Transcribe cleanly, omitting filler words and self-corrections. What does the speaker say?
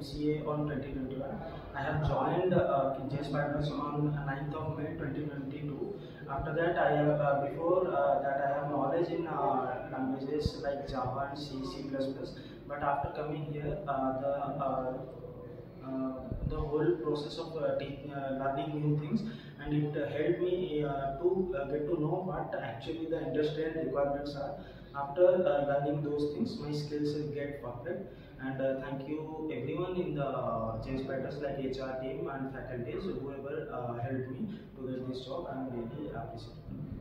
MCA on 2021. I have joined JSpiders on 9th of May 2022. After that, I have before that I have knowledge in languages like Java and C, C++. But after coming here, the whole process of learning new things, and it helped me to get to know what actually the industrial requirements are. After learning those things, my skills will get perfect. And thank you everyone in the JSpiders, like HR team and faculties, whoever helped me to get this job. I am really appreciative.